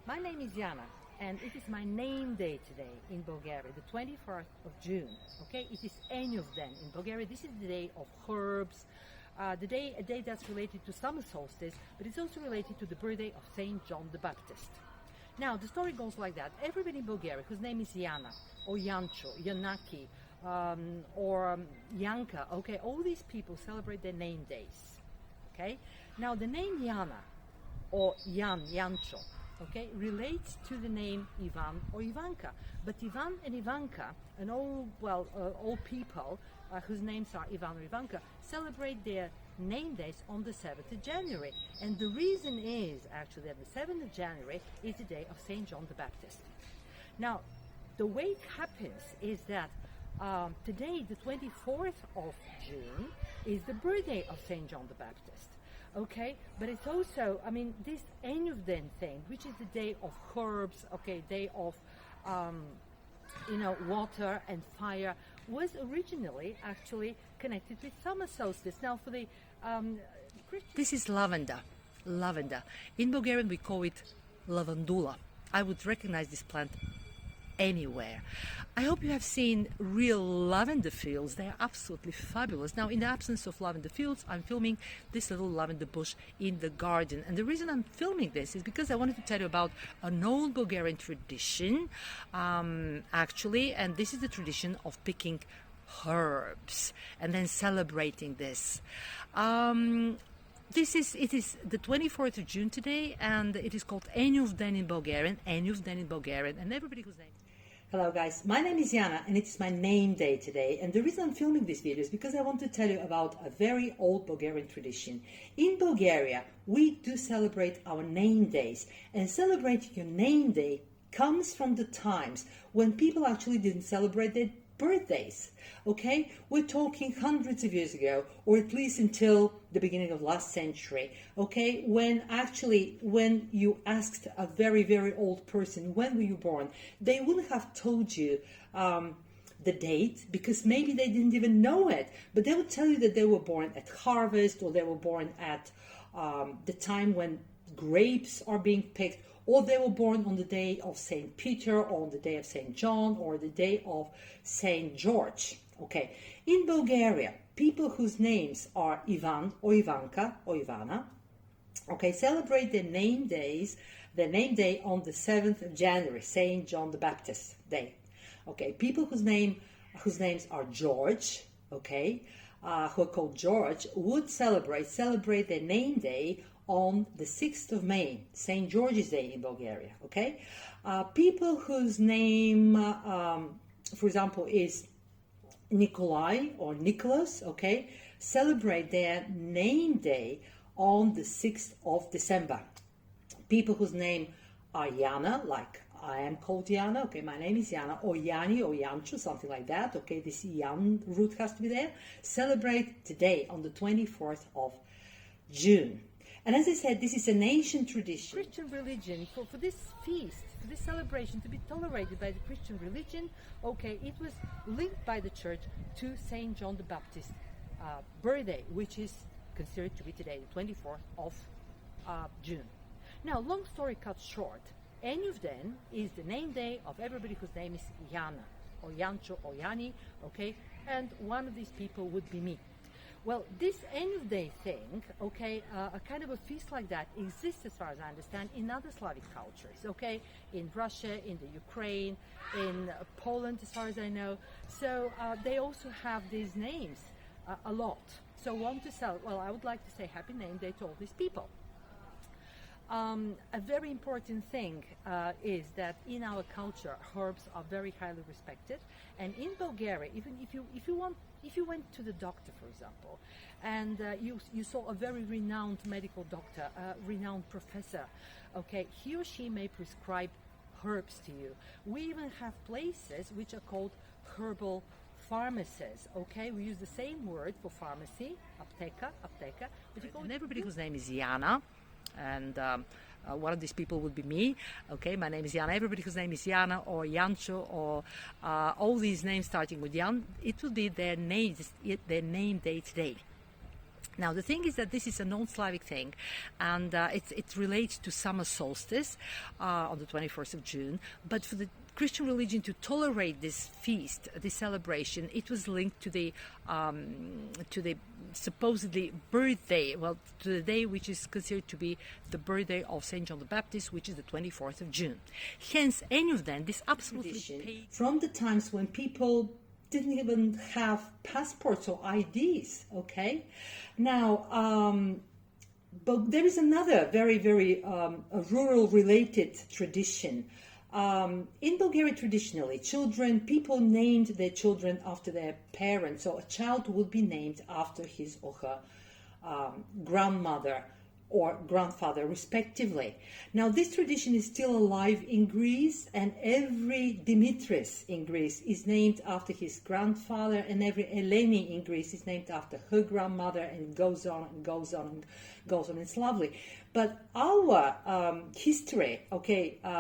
My name is Jana, and it is my name day today in Bulgaria, the 24th of June. Okay, it is Enyuvden in Bulgaria. This is the day of herbs, a day that's related to summer solstice, but it's also related to the birthday of Saint John the Baptist. Now, the story goes like that. Everybody in Bulgaria whose name is Jana, or Jancho, Yanaki, or Yanka, okay, all these people celebrate their name days. Okay, now the name Jana or Jancho, okay, relates to the name Ivan or Ivanka. But Ivan and Ivanka, and all people whose names are Ivan or Ivanka, celebrate their name days on the 7th of January. And the reason is actually that the 7th of January is the day of Saint John the Baptist. Now, the way it happens is that today, the 24th of June, is the birthday of Saint John the Baptist. Okay, but it's also, I mean, this Enyuvden thing, which is the day of herbs, okay, day of, water and fire, was originally actually connected with summer solstice. Now, for the Christian... This is lavender. Lavender. In Bulgarian, we call it lavandula. I would recognize this plant anywhere. I hope you have seen real lavender fields. They are absolutely fabulous. Now, in the absence of lavender fields, I'm filming this little lavender bush in the garden. And the reason I'm filming this is because I wanted to tell you about an old Bulgarian tradition, actually, and this is the tradition of picking herbs and then celebrating this. It is the 24th of June today, and it is called Enyuvden in Bulgarian, and everybody whose name... Hello guys, my name is Jana and it's my name day today, and the reason I'm filming this video is because I want to tell you about a very old Bulgarian tradition. In Bulgaria, we do celebrate our name days, and celebrating your name day comes from the times when people actually didn't celebrate their birthdays. Okay, we're talking hundreds of years ago, or at least until the beginning of last century. Okay, when you asked a very, very old person, when were you born, they wouldn't have told you the date, because maybe they didn't even know it, but they would tell you that they were born at harvest, or they were born at the time when grapes are being picked, or they were born on the day of Saint Peter, or on the day of Saint John, or the day of Saint George. Okay, in Bulgaria, people whose names are Ivan or Ivanka or Ivana, okay, celebrate their name day on the 7th of January, Saint John the Baptist Day. Okay, people whose names are George, okay, who are called George, would celebrate their name day on the 6th of May, St. George's Day in Bulgaria, okay? People whose name, for example, is Nikolai or Nicholas, okay, celebrate their name day on the 6th of December. People whose name are Jana, like I am called Jana, okay, my name is Jana, or Yani or Jancho, something like that, okay, this Jan root has to be there, celebrate today on the 24th of June. And as I said, this is an ancient tradition. Christian religion, for this feast, for this celebration to be tolerated by the Christian religion, okay, it was linked by the church to Saint John the Baptist's birthday, which is considered to be today, the 24th of June. Now, long story cut short, Enyuvden is the name day of everybody whose name is Jana, or Jancho, or Yani, okay, and one of these people would be me. Well, this Enyuvden thing, okay, a kind of a feast like that exists, as far as I understand, in other Slavic cultures, okay, in Russia, in the Ukraine, in Poland, as far as I know. So they also have these names a lot. So I would like to say happy name day to all these people. A very important thing is that in our culture, herbs are very highly respected, and in Bulgaria, even if you went to the doctor, for example, and you saw a very renowned medical doctor, a renowned professor, okay, he or she may prescribe herbs to you. We even have places which are called herbal pharmacies, okay? We use the same word for pharmacy, apteka, but you call it... Everybody whose name is Jana, and one of these people would be me, okay? My name is Jana. Everybody whose name is Jana or Jancho or all these names starting with Jan, it will be their name day today. Now, the thing is that this is a non-Slavic thing, and it relates to summer solstice on the 21st of June. But for the Christian religion to tolerate this feast, this celebration, it was linked to the supposedly birthday, well, to the day which is considered to be the birthday of Saint John the Baptist, which is the 24th of June. Hence, any of them, this absolutely from the times when people didn't even have passports or IDs, okay? Now, but there is another very, very rural-related tradition. In Bulgaria, traditionally, people named their children after their parents. So a child would be named after his or her grandmother or grandfather, respectively. Now, this tradition is still alive in Greece, and every Dimitris in Greece is named after his grandfather, and every Eleni in Greece is named after her grandmother, and goes on and goes on and goes on. It's lovely. But our history,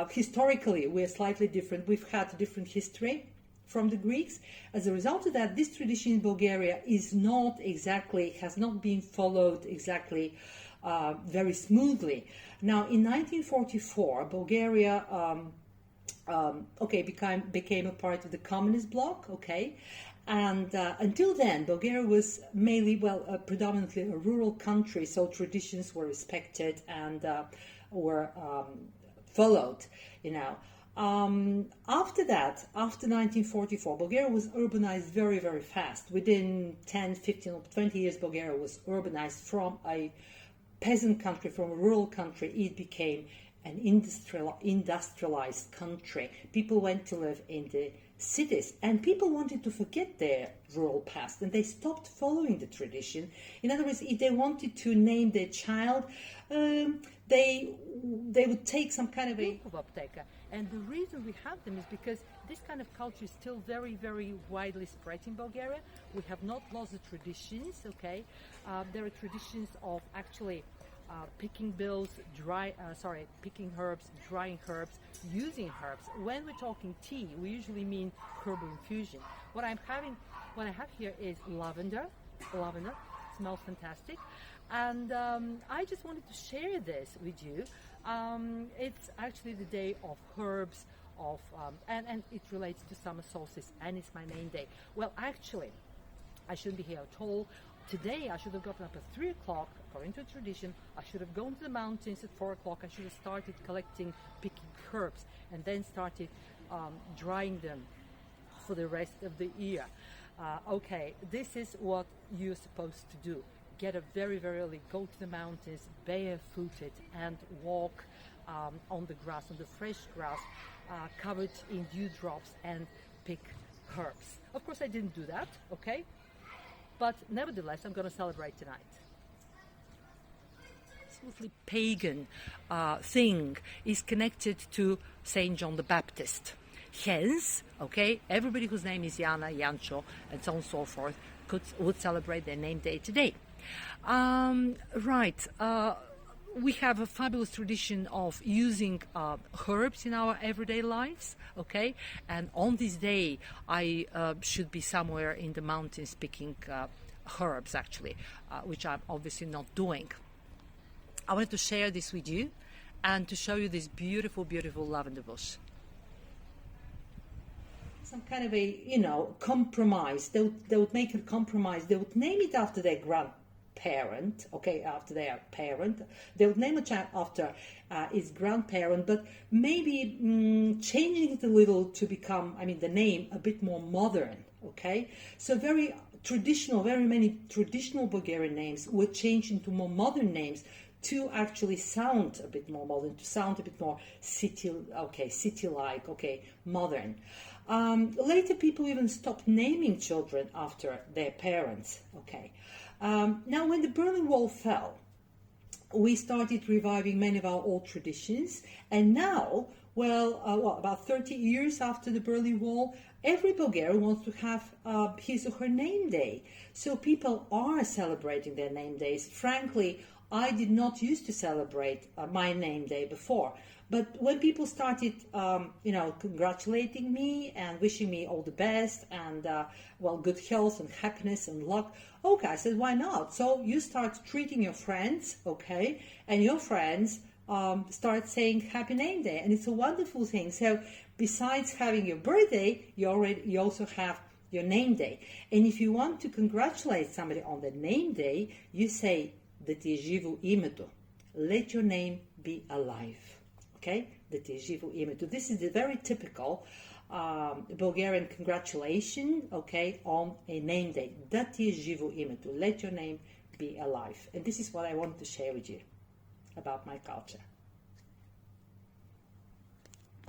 historically, we're slightly different. We've had a different history from the Greeks. As a result of that, this tradition in Bulgaria has not been followed exactly very smoothly. Now, in 1944, Bulgaria became a part of the communist bloc, and until then, Bulgaria was predominantly a rural country, so traditions were respected and were followed, After that, after 1944, Bulgaria was urbanized very, very fast. Within 10, 15, or 20 years, Bulgaria was urbanized from a peasant country, from a rural country. It became an industrialized country. People went to live in the cities, and people wanted to forget their rural past, and they stopped following the tradition. In other words, if they wanted to name their child, they would take some kind of a... And the reason we have them is because this kind of culture is still very, very widely spread in Bulgaria. We have not lost the traditions, there are traditions of actually picking picking herbs, drying herbs, using herbs. When we're talking tea, we usually mean herbal infusion. What I have here is lavender. Lavender smells fantastic, and I just wanted to share this with you. It's actually the day of herbs, and it relates to summer solstice, and it's my name day. Well, actually, I shouldn't be here at all. Today, I should have gotten up at 3 o'clock, according to tradition. I should have gone to the mountains at 4 o'clock. I should have started picking herbs, and then started drying them for the rest of the year. This is what you're supposed to do. Get up very, very early, go to the mountains, barefooted, and walk on the grass, on the fresh grass, covered in dewdrops, and pick herbs. Of course, I didn't do that, but nevertheless, I'm going to celebrate tonight. Absolutely pagan thing is connected to Saint John the Baptist. Hence, everybody whose name is Yana, Yancho, and so on and so forth would celebrate their name day today. We have a fabulous tradition of using herbs in our everyday lives, and on this day I should be somewhere in the mountains picking herbs, actually, which I'm obviously not doing. I wanted to share this with you and to show you this beautiful, beautiful lavender bush. Some kind of a, compromise. They would make a compromise. They would name it after their grandparent, after their parent. They would name a child after his grandparent, but maybe changing it a little to become, the name a bit more modern, So very many traditional Bulgarian names were changed into more modern names to actually sound a bit more modern, to sound a bit more city-like, modern. Later, people even stopped naming children after their parents. Now, when the Berlin Wall fell, we started reviving many of our old traditions, and now, about 30 years after the Berlin Wall, every Bulgarian wants to have his or her name day. So people are celebrating their name days. Frankly, I did not used to celebrate my name day before. But when people started, congratulating me and wishing me all the best and, good health and happiness and luck, okay, I said, why not? So you start treating your friends, okay, and your friends start saying Happy Name Day, and it's a wonderful thing. So besides having your birthday, you also have your name day. And if you want to congratulate somebody on the name day, you say да ти е живо името. Let your name be alive. Okay? Да ти е живо името. This is the very typical Bulgarian congratulation, okay, on a name day. Да ти е живо името. Let your name be alive. And this is what I want to share with you about my culture.